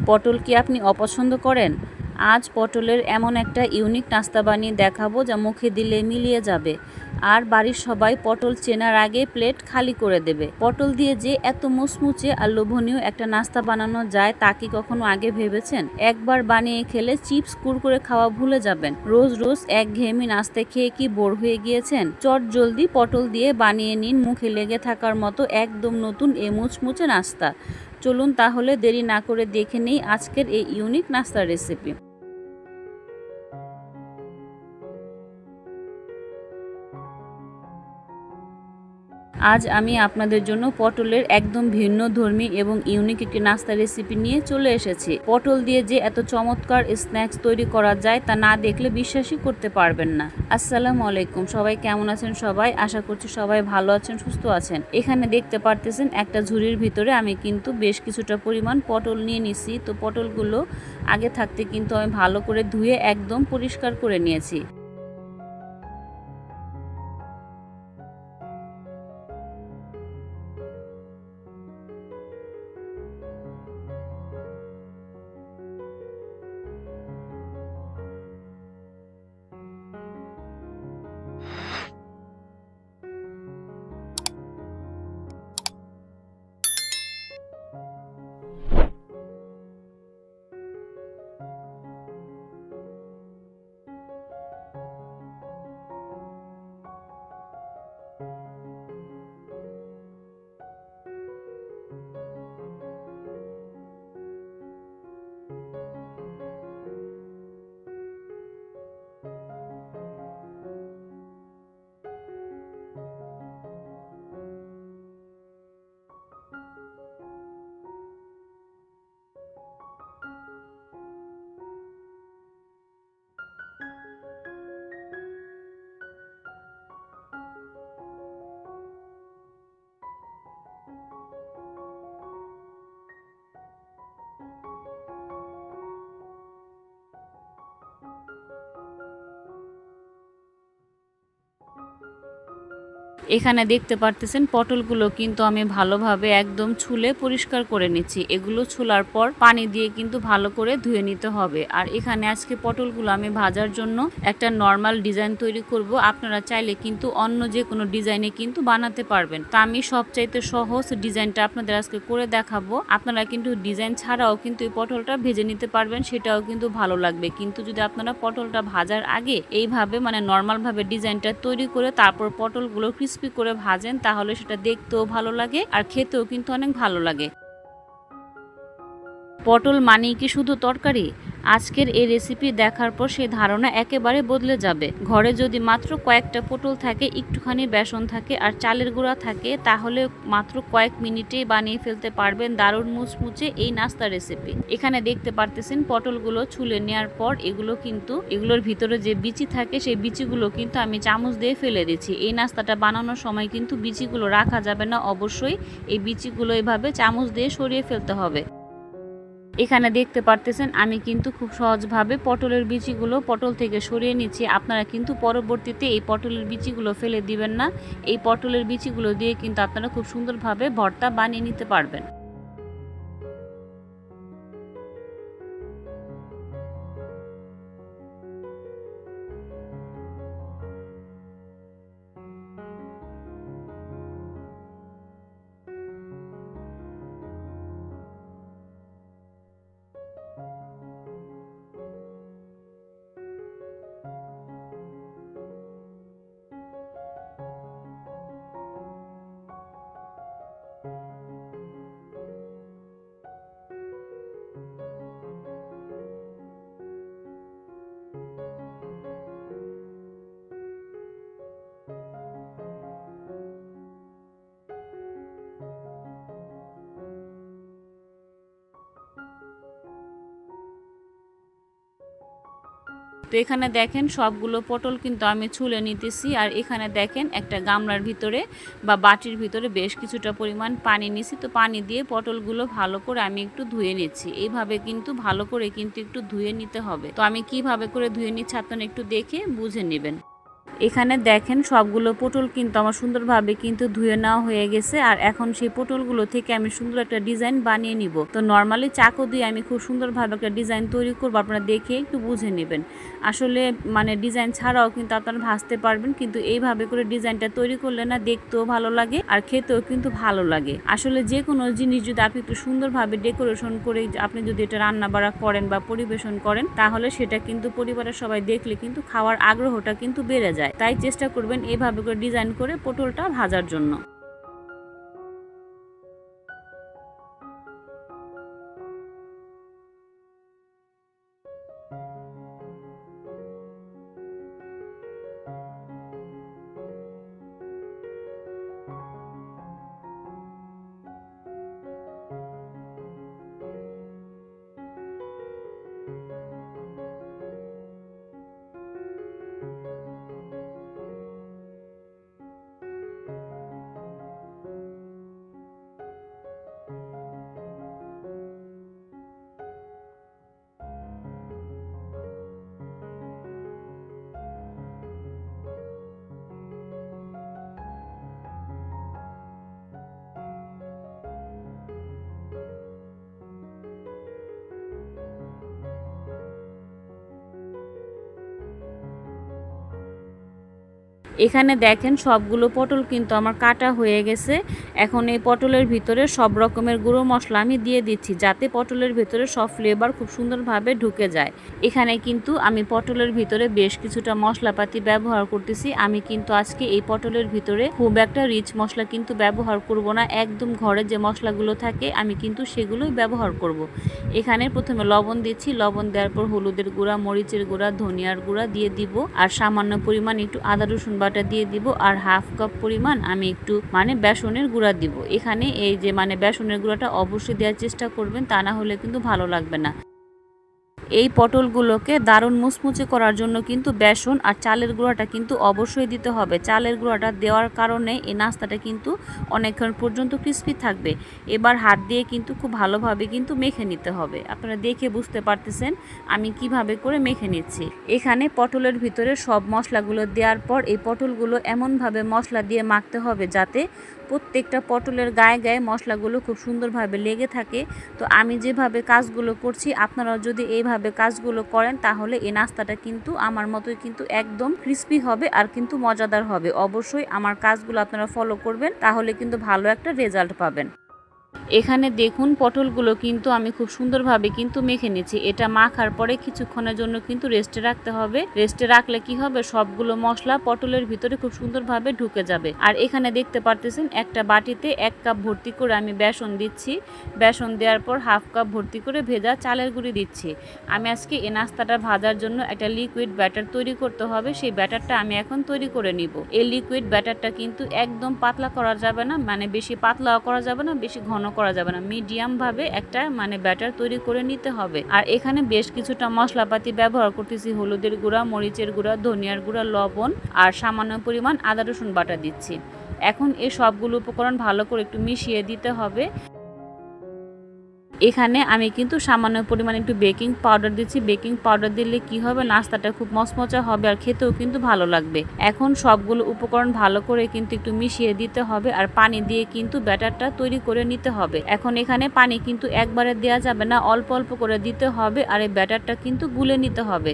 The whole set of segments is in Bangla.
পটল কি আপনি অপছন্দ করেন? আজ পটলের এমন একটা ইউনিক নাস্তা বানিয়ে দেখাবো যা মুখে দিলে মিলিয়ে যাবে, আর বাড়ির সবাই পটল চেনার আগে প্লেট খালি করে দেবে। পটল দিয়ে যে এত মুচমুচে আর লোভনীয় একটা নাস্তা বানানো যায় তা কি কখনো আগে ভেবেছেন? একবার বানিয়ে খেলে চিপস কুরকুরে খাওয়া ভুলে যাবেন। রোজ রোজ একঘেয়েমি নাস্তা খেয়ে কি বোর হয়ে গিয়েছেন? চট জলদি পটল দিয়ে বানিয়ে নিন মুখে লেগে থাকার মতো একদম নতুন এ মুচমুচে নাস্তা। চলুন তাহলে দেরি না করে দেখে নেই আজকের এই ইউনিক নাস্তার রেসিপি। আজ আমি আপনাদের জন্য পটলের একদম ভিন্নধর্মী এবং ইউনিক একটি নাস্তা রেসিপি নিয়ে চলে এসেছি। পটল দিয়ে যে এত চমৎকার স্ন্যাক্স তৈরি করা যায় তা না দেখলে বিশ্বাসই করতে পারবেন না। আসসালামু আলাইকুম, সবাই কেমন আছেন? সবাই আশা করছি সবাই ভালো আছেন, সুস্থ আছেন। এখানে দেখতে পারতেছেন একটা ঝুড়ির ভিতরে আমি কিন্তু বেশ কিছুটা পরিমাণ পটল নিয়ে নিছি। তো পটলগুলো আগে থাকতে কিন্তু আমি ভালো করে ধুয়ে একদম পরিষ্কার করে নিয়েছি। এখানে দেখতে পারতেছেন পটলগুলো কিন্তু আমি ভালোভাবে একদম ছুলে পরিষ্কার করে নিচ্ছি। এগুলো ছুলার পর পানি দিয়ে কিন্তু ভালো করে ধুয়ে নিতে হবে। আর এখানে আজকে পটলগুলো আমি ভাজার জন্য একটা নর্মাল ডিজাইন তৈরি করব। আপনারা চাইলে কিন্তু অন্য যে কোনো ডিজাইনে কিন্তু বানাতে পারবেন। তা আমি সবচাইতে সহজ ডিজাইনটা আপনাদের আজকে করে দেখাবো। আপনারা কিন্তু ডিজাইন ছাড়াও কিন্তু এই পটলটা ভেজে নিতে পারবেন, সেটাও কিন্তু ভালো লাগবে। কিন্তু যদি আপনারা পটলটা ভাজার আগে এইভাবে নর্মাল ভাবে ডিজাইনটা তৈরি করে তারপর পটলগুলো ক্রিস্পি করে ভাজেন, তাহলে সেটা দেখতেও ভালো লাগে আর খেতেও কিন্তু অনেক ভালো লাগে। পটল মানেই কি শুধু তরকারি? আজকের এই রেসিপি দেখার পর সেই ধারণা একেবারে বদলে যাবে। ঘরে যদি মাত্র কয়েকটা পটল থাকে, একটুখানি বেসন থাকে আর চালের গুঁড়া থাকে, তাহলে মাত্র কয়েক মিনিটেই বানিয়ে ফেলতে পারবেন দারুণ মুচমুচে এই নাস্তা রেসিপি। এখানে দেখতে পারতেছেন পটলগুলো ছুলে নেওয়ার পর এগুলোর ভিতরে যে বিচি থাকে সেই বিচিগুলো কিন্তু আমি চামচ দিয়ে ফেলে দিচ্ছি। এই নাস্তাটা বানানোর সময় কিন্তু বিচিগুলো রাখা যাবে না, অবশ্যই এই বিচিগুলো এভাবে চামচ দিয়ে সরিয়ে ফেলতে হবে। এখানে দেখতে পারতেছেন আমি কিন্তু খুব সহজভাবে পটলের বিচিগুলো পটল থেকে সরিয়ে নিচ্ছি। আপনারা কিন্তু পরবর্তীতে এই পটলের বিচিগুলো ফেলে দিবেন না। এই পটলের বিচিগুলো দিয়ে কিন্তু আপনারা খুব সুন্দরভাবে ভর্তা বানিয়ে নিতে পারবেন। তো এখানে দেখেন সবগুলো পটল কিন্তু আমি ছুলে নিতেছি। আর এখানে দেখেন একটা গামলার ভিতরে বা বাটির ভিতরে বেশ কিছুটা পরিমাণ পানি নিছি। তো পানি দিয়ে পটলগুলো ভালো করে আমি একটু ধুয়ে নিচ্ছি। এইভাবে কিন্তু ভালো করে কিন্তু একটু ধুয়ে নিতে হবে। তো আমি কিভাবে করে ধুয়ে নিচ্ছি আপনারা একটু দেখে বুঝে নেবেন। এখানে দেখেন সবগুলো পটল কিন্তু আমার সুন্দরভাবে কিন্তু ধুয়ে নেওয়া হয়ে গেছে। আর এখন সেই পটলগুলো থেকে আমি সুন্দর একটা ডিজাইন বানিয়ে নিব। তো নর্মালি চাকু দিয়ে আমি খুব সুন্দরভাবে একটা ডিজাইন তৈরি করবো, আপনারা দেখে একটু বুঝে নেবেন। আসলে মানে ডিজাইন ছাড়াও কিন্তু আপনারা ভাজতে পারবেন, কিন্তু এইভাবে করে ডিজাইনটা তৈরি করলে না দেখতেও ভালো লাগে আর খেতেও কিন্তু ভালো লাগে। আসলে যে কোনো জিনিস যদি আপনি একটু সুন্দরভাবে ডেকোরেশন করে আপনি যদি এটা রান্না বাড়া করেন বা পরিবেশন করেন, তাহলে সেটা কিন্তু পরিবারের সবাই দেখলে কিন্তু খাওয়ার আগ্রহটা কিন্তু বেড়ে যায়। তাই চেষ্টা করবেন এভাবে করে ডিজাইন করে পটলটা ভাজার জন্য। এখানে দেখেন সবগুলো পটল কিন্তু আমার কাটা হয়ে গেছে। এখন এই পটলের ভিতরে সব রকমের গুঁড়ো মশলা আমি দিয়ে দিচ্ছি, যাতে পটলের ভিতরে সব ফ্লেভার খুব সুন্দরভাবে ঢুকে যায়। এখানে কিন্তু আমি পটলের ভিতরে বেশ কিছুটা মশলাপাতি ব্যবহার করতেছি। আমি কিন্তু আজকে এই পটলের ভিতরে খুব একটা রিচ মশলা কিন্তু ব্যবহার করব না, একদম ঘরে যে মশলাগুলো থাকে আমি কিন্তু সেগুলোই ব্যবহার করব। এখানে প্রথমে লবণ দিচ্ছি, লবণ দেওয়ার পর হলুদের গুঁড়া, মরিচের গুঁড়া, ধনিয়ার গুঁড়া দিয়ে দিব, আর সামান্য পরিমাণ একটু আদা রসুন বাটা দিয়ে দিব, আর হাফ কাপ পরিমাণ আমি একটু বেসনের গুঁড়া দিব। এখানে এই যে বেসনের গুঁড়াটা অবশ্যই দেওয়ার চেষ্টা করবেন, তা না হলে কিন্তু ভালো লাগবে না। এই পটলগুলোকে দারুণ মুচমুচে করার জন্য কিন্তু বেসন আর চালের গুঁড়াটা কিন্তু অবশ্যই দিতে হবে। চালের গুঁড়াটা দেওয়ার কারণে এই নাস্তাটা কিন্তু অনেকক্ষণ পর্যন্ত ক্রিস্পি থাকবে। এবার হাত দিয়ে কিন্তু খুব ভালোভাবে কিন্তু মেখে নিতে হবে। আপনারা দেখে বুঝতে পারতেছেন আমি কিভাবে করে মেখে নিচ্ছি। এখানে পটলের ভিতরে সব মশলাগুলো দেওয়ার পর এই পটলগুলো এমনভাবে মশলা দিয়ে মাখতে হবে যাতে প্রত্যেকটা পটলের গায়ে গায়ে মশলাগুলো খুব সুন্দরভাবে লেগে থাকে। তো আমি যেভাবে কাজগুলো করছি আপনারাও যদি এইভাবে কাজগুলো করেন, তাহলে এই নাস্তাটা কিন্তু আমার মতোই কিন্তু একদম ক্রিস্পি হবে আর কিন্তু মজাদার হবে। অবশ্যই আমার কাজগুলো আপনারা ফলো করবেন, তাহলে কিন্তু ভালো একটা রেজাল্ট পাবেন। এখানে দেখুন পটলগুলো কিন্তু আমি খুব সুন্দরভাবে কিন্তু মেখে নিচ্ছি। এটা মাখার পরে কিছুক্ষণের জন্য কিন্তু রেস্টে রাখতে হবে। রেস্টে রাখলে কি হবে, সবগুলো মশলা পটলের ভিতরে খুব সুন্দরভাবে ঢুকে যাবে। আর এখানে দেখতে পারতেছেন একটা বাটিতে 1 কাপ ভর্তি করে আমি বেসন দিচ্ছি। বেসন দেওয়ার পর হাফ কাপ ভর্তি করে ভেজা চালের গুঁড়ি দিচ্ছি। আমি আজকে এই নাস্তাটা ভাজার জন্য একটা লিকুইড ব্যাটার তৈরি করতে হবে, সেই ব্যাটারটা আমি এখন তৈরি করে নিব। এই লিকুইড ব্যাটারটা কিন্তু একদম পাতলা করা যাবে না, বেশি পাতলাও করা যাবে না, বেশি ঘন করা যাবে না, মিডিয়াম ভাবে একটা ব্যাটার তৈরি করে নিতে হবে। আর এখানে বেশ কিছুটা মশলাপাতি ব্যবহার করতেছি, হলুদের গুঁড়া, মরিচের গুঁড়া, ধনিয়ার গুঁড়া, লবণ আর সামান্য পরিমাণ আদা রসুন বাটা দিচ্ছি। এখন এই সবগুলো উপকরণ ভালো করে একটু মিশিয়ে দিতে হবে। এখানে আমি কিন্তু সামান্য পরিমাণে একটু বেকিং পাউডার দিচ্ছি। বেকিং পাউডার দিলে কি হবে, নাস্তাটা খুব মচমচা হবে আর খেতেও কিন্তু ভালো লাগবে। এখন সবগুলো উপকরণ ভালো করে কিন্তু একটু মিশিয়ে দিতে হবে, আর পানি দিয়ে কিন্তু ব্যাটারটা তৈরি করে নিতে হবে। এখন এখানে পানি কিন্তু একবারে দেওয়া যাবে না, অল্প অল্প করে দিতে হবে, আর এই ব্যাটারটা কিন্তু গুলে নিতে হবে।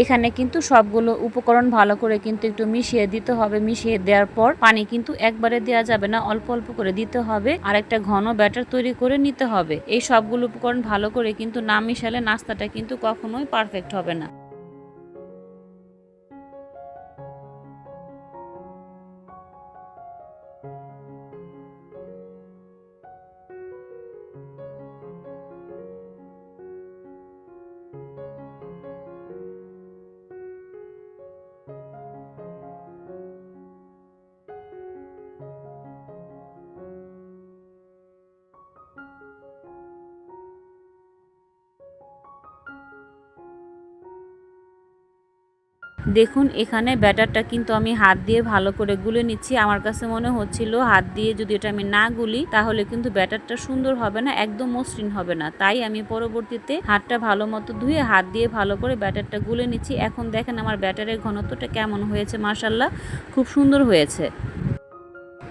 এখানে কিন্তু সবগুলো উপকরণ ভালো করে কিন্তু একটু মিশিয়ে দিতে হবে। মিশিয়ে দেওয়ার পর পানি কিন্তু একবারে দেওয়া যাবে না, অল্প অল্প করে দিতে হবে, আর একটা ঘন ব্যাটার তৈরি করে নিতে হবে। এই সবগুলো উপকরণ ভালো করে কিন্তু না মিশালে নাস্তাটা কিন্তু কখনোই পারফেক্ট হবে না। দেখুন এখানে ব্যাটারটা কিন্তু আমি হাত দিয়ে ভালো করে গুলে নিচ্ছি। আমার কাছে মনে হচ্ছিল হাত দিয়ে যদি এটা আমি না গুলি তাহলে কিন্তু ব্যাটারটা সুন্দর হবে না, একদম মসৃণ হবে না। তাই আমি পরবর্তীতে হাতটা ভালো মতো ধুয়ে হাত দিয়ে ভালো করে ব্যাটারটা গুলে নিচ্ছি। এখন দেখেন আমার ব্যাটারের ঘনত্বটা কেমন হয়েছে, মাশাআল্লাহ খুব সুন্দর হয়েছে।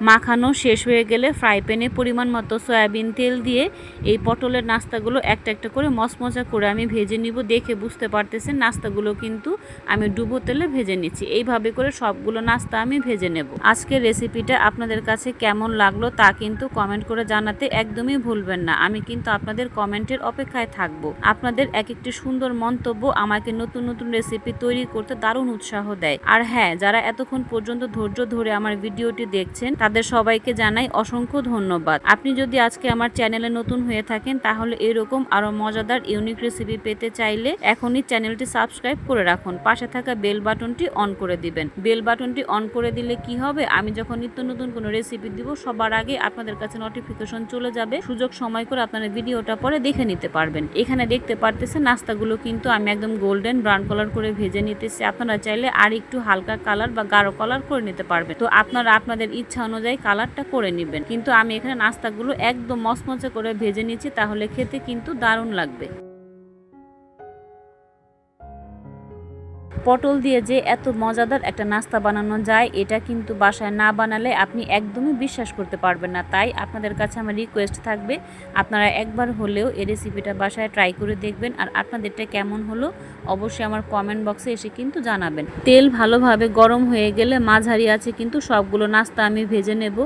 মাখানো শেষ হয়ে গেলে ফ্রাই প্যানে পরিমাণ মতো সয়াবিন তেল দিয়ে এই পটলের নাস্তাগুলো একটা একটা করে মচমচা করে আমি ভেজে নিব। দেখে বুঝতে পারতেছেন নাস্তাগুলো কিন্তু আমি ডুবো তেলে ভেজে নিচ্ছি। এইভাবে করে সবগুলো নাস্তা আমি ভেজে নেব। আজকের রেসিপিটা আপনাদের কাছে কেমন লাগলো তা কিন্তু কমেন্ট করে জানাতে একদমই ভুলবেন না। আমি কিন্তু আপনাদের কমেন্টের অপেক্ষায় থাকবো। আপনাদের এক একটি সুন্দর মন্তব্য আমাকে নতুন নতুন রেসিপি তৈরি করতে দারুণ উৎসাহ দেয়। আর হ্যাঁ, যারা এতক্ষণ পর্যন্ত ধৈর্য ধরে আমার ভিডিওটি দেখছেন তাদের সবাইকে জানাই অসংখ্য ধন্যবাদ। আপনি যদি আজকে আমার চ্যানেলে নতুন হয়ে থাকেন তাহলে এরকম আরো মজাদার ইউনিক রেসিপি পেতে চাইলে এখনই চ্যানেলটি সাবস্ক্রাইব করে রাখুন। পাশে থাকা বেল বাটনটি অন করে দিবেন। বেল বাটনটি অন করে দিলে কি হবে, আমি যখন নিত্য নতুন কোনো রেসিপি দিব সবার আগে আপনাদের কাছে নোটিফিকেশন চলে যাবে। সুযোগ সময় করে আপনারা ভিডিওটা পরে দেখে নিতে পারবেন। এখানে দেখতে পারতেছেন নাস্তাগুলো কিন্তু আমি একদম গোল্ডেন ব্রাউন কালার করে ভেজে নিতেছি। আপনারা চাইলে আর একটু হালকা কালার বা গাঢ় কালার করে নিতে পারবেন। তো আপনারা আপনাদের ইচ্ছা অনুযায়ী কালারটা করে নেবেন। কিন্তু আমি এখানে নাস্তাগুলো একদম মচমচে করে ভেজে নিচ্ছি, তাহলে খেতে কিন্তু দারুণ লাগবে। পটল দিয়ে যে এত মজাদার একটা নাস্তা বানানো যায় এটা কিন্তু বাসায় না বানালে আপনি একদমই বিশ্বাস করতে পারবেন না। তাই আপনাদের কাছে আমার রিকোয়েস্ট থাকবে আপনারা একবার হলেও এই রেসিপিটা বাসায় ট্রাই করে দেখবেন। আর আপনাদেরটা কেমন হলো অবশ্যই আমার কমেন্ট বক্সে এসে কিন্তু জানাবেন। তেল ভালোভাবে গরম হয়ে গেলে মাঝারি আছে কিন্তু সবগুলো নাস্তা আমি ভেজে নেব।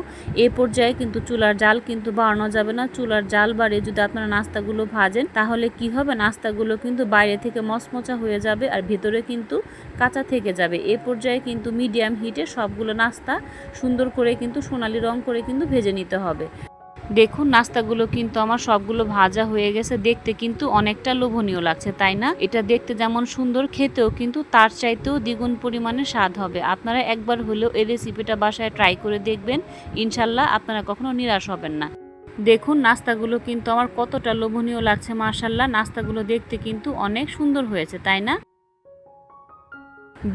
এ পর্যায়ে কিন্তু চুলার জাল কিন্তু বাড়ানো যাবে না। চুলার জাল বাড়িয়ে যদি আপনারা নাস্তাগুলো ভাজেন তাহলে কি হবে, নাস্তাগুলো কিন্তু বাইরে থেকে মচমচা হয়ে যাবে আর ভিতরে কিন্তু কাঁচা থেকে যাবে। এ পর্যায়ে কিন্তু মিডিয়াম হিটে সবগুলো নাস্তা সুন্দর করে কিন্তু সোনালি রং করে কিন্তু ভেজে নিতে হবে। দেখুন নাস্তাগুলো কিন্তু আমার সবগুলো ভাজা হয়ে গেছে। দেখতে কিন্তু অনেকটা লোভনীয় লাগছে, তাই না? এটা দেখতে যেমন সুন্দর, খেতেও কিন্তু তার চাইতেও দ্বিগুণ পরিমাণে স্বাদ হবে। আপনারা একবার হলেও এই রেসিপিটা বাসায় ট্রাই করে দেখবেন, ইনশাল্লাহ আপনারা কখনো নিরাশ হবেন না। দেখুন নাস্তাগুলো কিন্তু আমার কতটা লোভনীয় লাগছে, মাশাআল্লাহ। নাস্তাগুলো দেখতে কিন্তু অনেক সুন্দর হয়েছে, তাই না?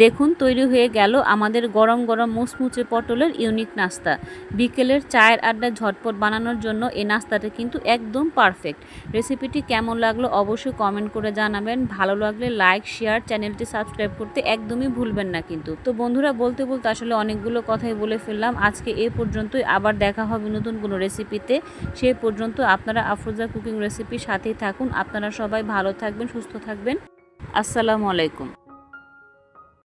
দেখুন তৈরি হয়ে গেল আমাদের গরম গরম মুচমুচে পটলের ইউনিক নাস্তা। বিকেলের চায়ের আড্ডা ঝটপট বানানোর জন্য এই নাস্তাটা কিন্তু একদম পারফেক্ট। রেসিপিটি কেমন লাগলো অবশ্যই কমেন্ট করে জানাবেন। ভালো লাগলে লাইক, শেয়ার, চ্যানেলটি সাবস্ক্রাইব করতে একদমই ভুলবেন না কিন্তু। তো বন্ধুরা, বলতে বলতে আসলে অনেকগুলো কথাই বলে ফেললাম। আজকে এ পর্যন্তই, আবার দেখা হবে নতুন কোনো রেসিপিতে। সেই পর্যন্ত আপনারা আফরোজা কুকিং রেসিপির সাথেই থাকুন। আপনারা সবাই ভালো থাকবেন, সুস্থ থাকবেন। আসসালামু আলাইকুম।